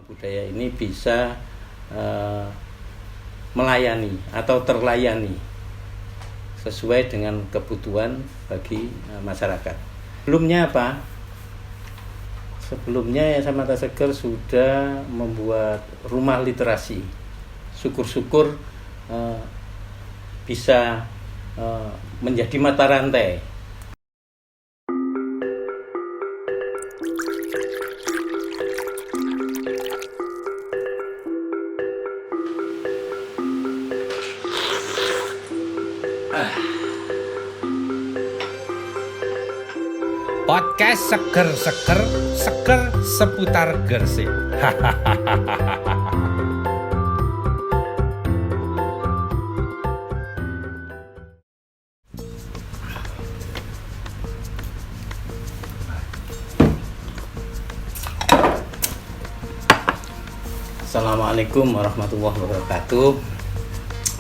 budaya ini bisa melayani atau terlayani sesuai dengan kebutuhan bagi masyarakat. Sebelumnya apa? Sebelumnya Yayasan Mata Seger sudah membuat rumah literasi. Syukur-syukur bisa menjadi mata rantai. Podcast seger seputar Gresik. Assalamualaikum warahmatullahi wabarakatuh.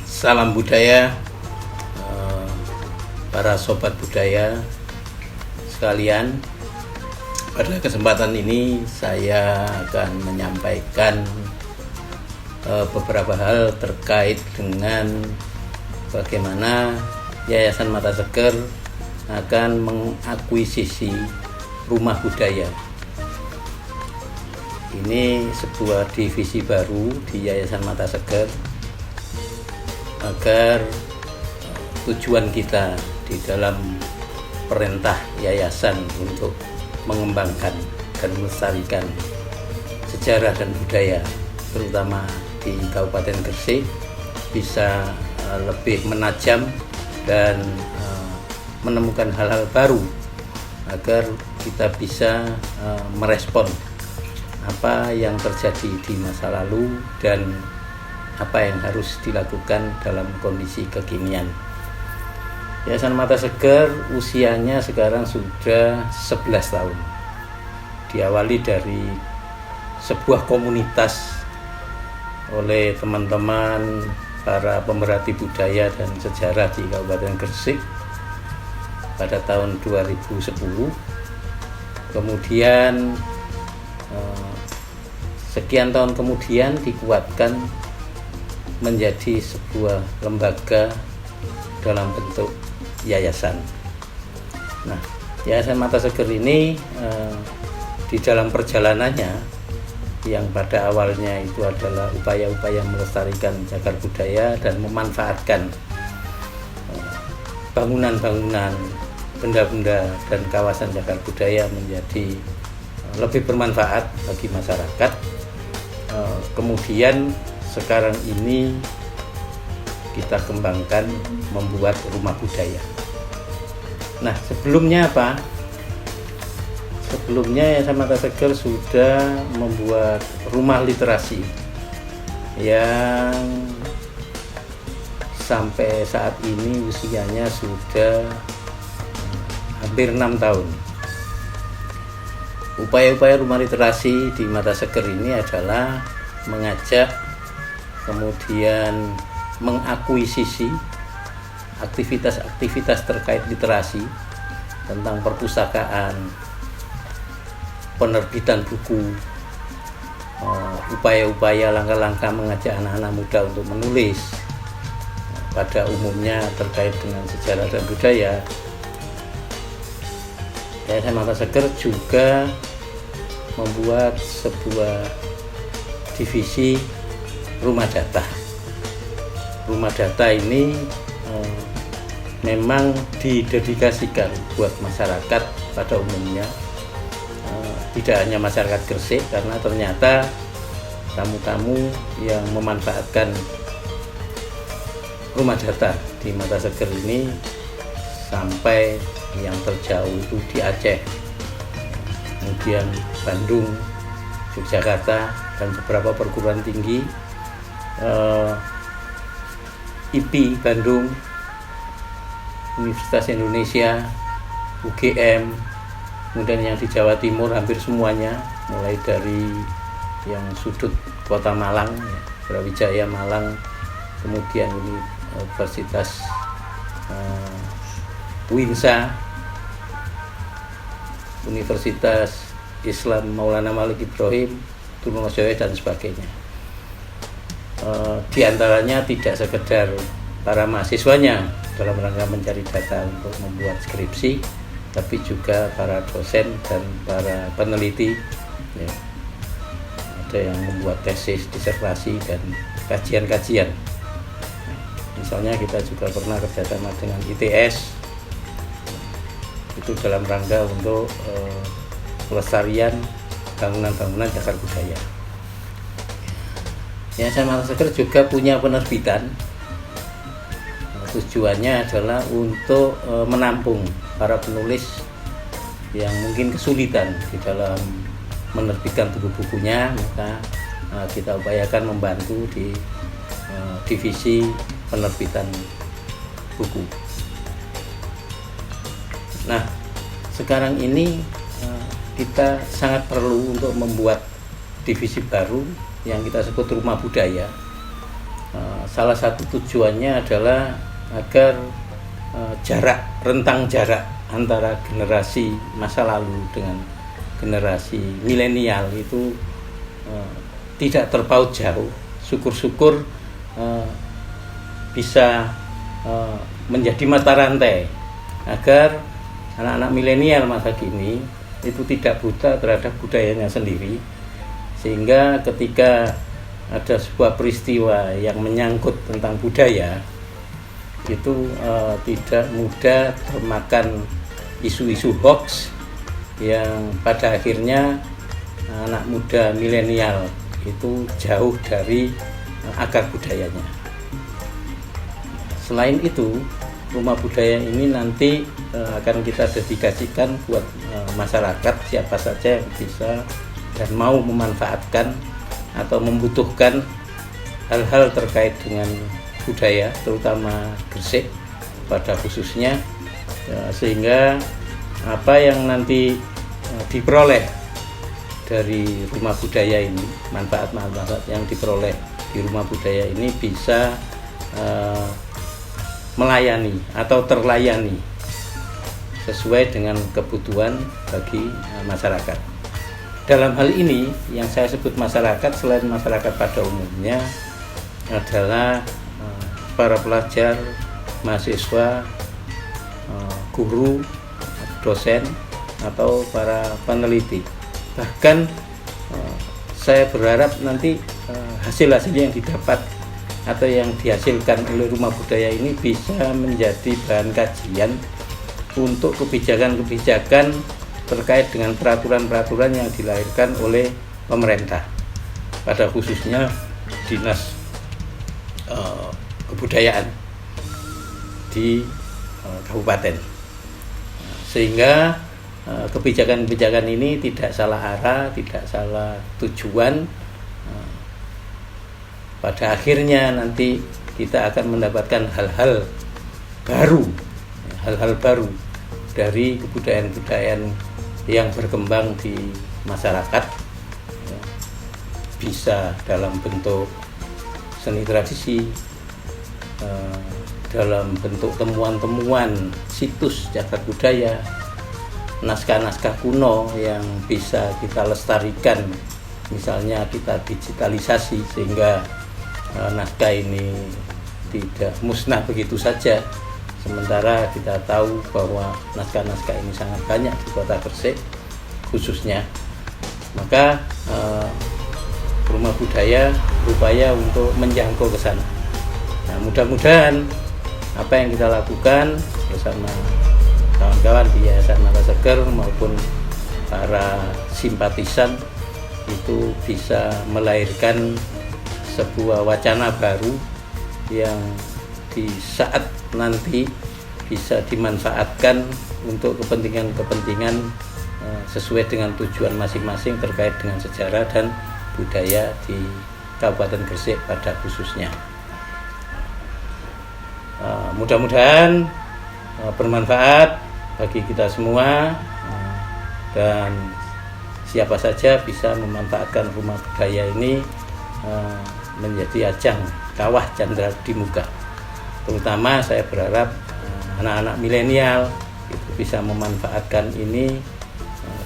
Salam budaya, para sobat budaya sekalian. Pada kesempatan ini saya akan menyampaikan beberapa hal terkait dengan bagaimana Yayasan Mata Seger akan mengakuisisi rumah budaya. Ini sebuah divisi baru di Yayasan Mata Seger agar tujuan kita di dalam perintah yayasan untuk mengembangkan dan melestarikan sejarah dan budaya terutama di Kabupaten Gresik bisa lebih menajam dan menemukan hal-hal baru agar kita bisa merespon apa yang terjadi di masa lalu dan apa yang harus dilakukan dalam kondisi kekinian. Yayasan Mata Seger usianya sekarang sudah 11 tahun. Diawali dari sebuah komunitas oleh teman-teman para pemerhati budaya dan sejarah di Kabupaten Gresik pada tahun 2010. Kemudian sekian tahun kemudian dikuatkan menjadi sebuah lembaga dalam bentuk yayasan. Nah, Yayasan Mata Seger ini di dalam perjalanannya yang pada awalnya itu adalah upaya-upaya melestarikan cagar budaya dan memanfaatkan bangunan-bangunan, benda-benda dan kawasan cagar budaya menjadi lebih bermanfaat bagi masyarakat. Kemudian sekarang ini kita kembangkan membuat rumah budaya. Nah, sebelumnya apa? Sebelumnya Yayasan Mata Seger sudah membuat rumah literasi yang sampai saat ini usianya sudah hampir 6 tahun. Upaya-upaya rumah literasi di Mata Seger ini adalah mengajak, kemudian mengakuisisi aktivitas-aktivitas terkait literasi tentang perpustakaan, penerbitan buku, upaya-upaya langkah-langkah mengajak anak-anak muda untuk menulis pada umumnya terkait dengan sejarah dan budaya. Yayasan Mata Seger juga membuat sebuah divisi rumah data. Rumah data ini memang didedikasikan buat masyarakat pada umumnya, tidak hanya masyarakat Gresik, karena ternyata tamu-tamu yang memanfaatkan rumah data di Mata Seger ini sampai yang terjauh itu di Aceh, kemudian Bandung, Yogyakarta, dan beberapa perguruan tinggi, IPI Bandung, Universitas Indonesia, UGM, kemudian yang di Jawa Timur hampir semuanya, mulai dari yang sudut kota Malang, Brawijaya Malang, kemudian Universitas Winsa, Universitas Islam Maulana Malik Ibrahim, Trunojoyo dan sebagainya. Di antaranya tidak sekedar para mahasiswanya dalam rangka mencari data untuk membuat skripsi, tapi juga para dosen dan para peneliti, ya. Ada yang membuat tesis, disertasi, dan kajian-kajian. Misalnya kita juga pernah kerjasama dengan ITS, itu dalam rangka untuk pelestarian bangunan-bangunan cagar budaya. Yayasan Mata Seger juga punya penerbitan. Tujuannya adalah untuk menampung para penulis yang mungkin kesulitan di dalam menerbitkan buku-bukunya, maka kita upayakan membantu di divisi penerbitan buku. Nah, sekarang ini kita sangat perlu untuk membuat divisi baru yang kita sebut Rumah Budaya. Salah satu tujuannya adalah agar rentang jarak antara generasi masa lalu dengan generasi milenial itu tidak terpaut jauh. Syukur-syukur bisa menjadi mata rantai agar anak-anak milenial masa kini itu tidak buta terhadap budayanya sendiri, sehingga ketika ada sebuah peristiwa yang menyangkut tentang budaya itu tidak mudah termakan isu-isu hoax yang pada akhirnya anak muda milenial itu jauh dari akar budayanya. Selain itu, Rumah Budaya ini nanti akan kita dedikasikan buat masyarakat, siapa saja yang bisa dan mau memanfaatkan atau membutuhkan hal-hal terkait dengan budaya, terutama Gresik pada khususnya, sehingga apa yang nanti diperoleh dari Rumah Budaya ini, manfaat-manfaat yang diperoleh di Rumah Budaya ini bisa melayani atau terlayani sesuai dengan kebutuhan bagi masyarakat. Dalam hal ini yang saya sebut masyarakat, selain masyarakat pada umumnya, adalah para pelajar, mahasiswa, guru, dosen, atau para peneliti. Bahkan saya berharap nanti hasil-hasil yang didapat atau yang dihasilkan oleh Rumah Budaya ini bisa menjadi bahan kajian untuk kebijakan-kebijakan terkait dengan peraturan-peraturan yang dilahirkan oleh pemerintah, pada khususnya Dinas Kebudayaan di kabupaten, sehingga kebijakan-kebijakan ini tidak salah arah, tidak salah tujuan. Pada akhirnya nanti kita akan mendapatkan hal-hal baru dari kebudayaan-kebudayaan yang berkembang di masyarakat, bisa dalam bentuk seni tradisi, dalam bentuk temuan-temuan situs cagar budaya, naskah-naskah kuno yang bisa kita lestarikan, misalnya kita digitalisasi sehingga naskah ini tidak musnah begitu saja, sementara kita tahu bahwa naskah-naskah ini sangat banyak di kota Gresik khususnya. Maka Rumah Budaya berupaya untuk menjangkau ke sana. Nah, mudah-mudahan apa yang kita lakukan bersama kawan-kawan di Yayasan Mata Seger maupun para simpatisan itu bisa melahirkan sebuah wacana baru yang di saat nanti bisa dimanfaatkan untuk kepentingan-kepentingan sesuai dengan tujuan masing-masing terkait dengan sejarah dan budaya di Kabupaten Gresik pada khususnya. Mudah-mudahan bermanfaat bagi kita semua, dan siapa saja bisa memanfaatkan Rumah Budaya ini menjadi ajang kawah candra di muka. Terutama saya berharap anak-anak milenial itu bisa memanfaatkan ini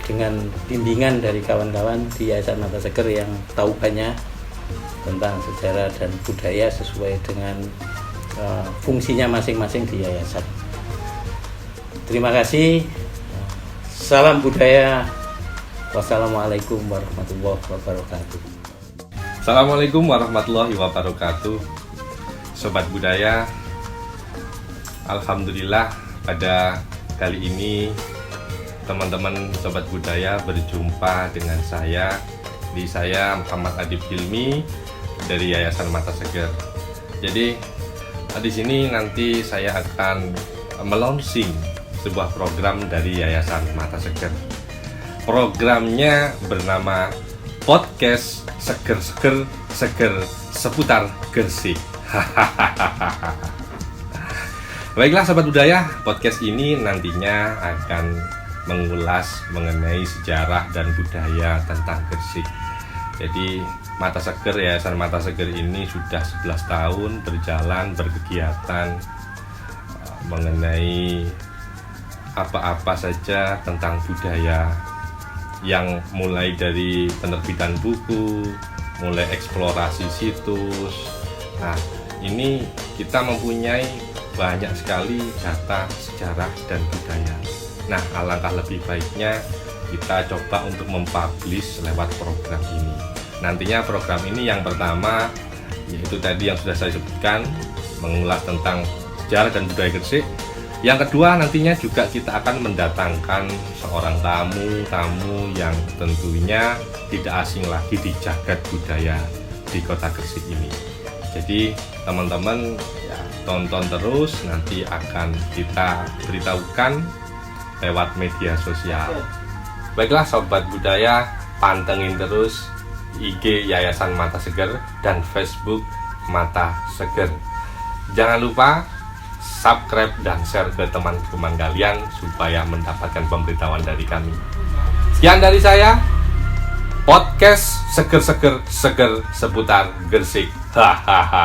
dengan bimbingan dari kawan-kawan di Yayasan Mata Seger yang tahu banyak tentang sejarah dan budaya sesuai dengan fungsinya masing-masing di yayasan. Terima kasih. Salam budaya. Wassalamualaikum warahmatullahi wabarakatuh. Assalamualaikum warahmatullahi wabarakatuh. Sobat budaya, alhamdulillah pada kali ini teman-teman sobat budaya berjumpa dengan saya Muhammad Adib Hilmi dari Yayasan Mata Seger. Jadi di sini nanti saya akan melaunching sebuah program dari Yayasan Mata Seger. Programnya bernama Podcast Seger seputar Gresik. Baiklah sobat budaya, podcast ini nantinya akan mengulas mengenai sejarah dan budaya tentang Gresik. Jadi Mata Seger, Yayasan Mata Seger ini sudah 11 tahun berjalan berkegiatan mengenai apa-apa saja tentang budaya, yang mulai dari penerbitan buku, mulai eksplorasi situs. Nah, ini kita mempunyai banyak sekali data sejarah dan budaya. Nah, alangkah lebih baiknya kita coba untuk mempublish lewat program ini. Nantinya program ini yang pertama yaitu tadi yang sudah saya sebutkan, mengulas tentang sejarah dan budaya Gresik. Yang kedua, nantinya juga kita akan mendatangkan seorang tamu yang tentunya tidak asing lagi di jagat budaya di kota Gresik ini. Jadi teman-teman ya, tonton terus, nanti akan kita beritahukan lewat media sosial. Baiklah sobat budaya, pantengin terus IG Yayasan Mata Seger dan Facebook Mata Seger. Jangan lupa subscribe dan share ke teman-teman kalian supaya mendapatkan pemberitahuan dari kami. Sekian dari saya, podcast seger seputar Gresik. Hahaha.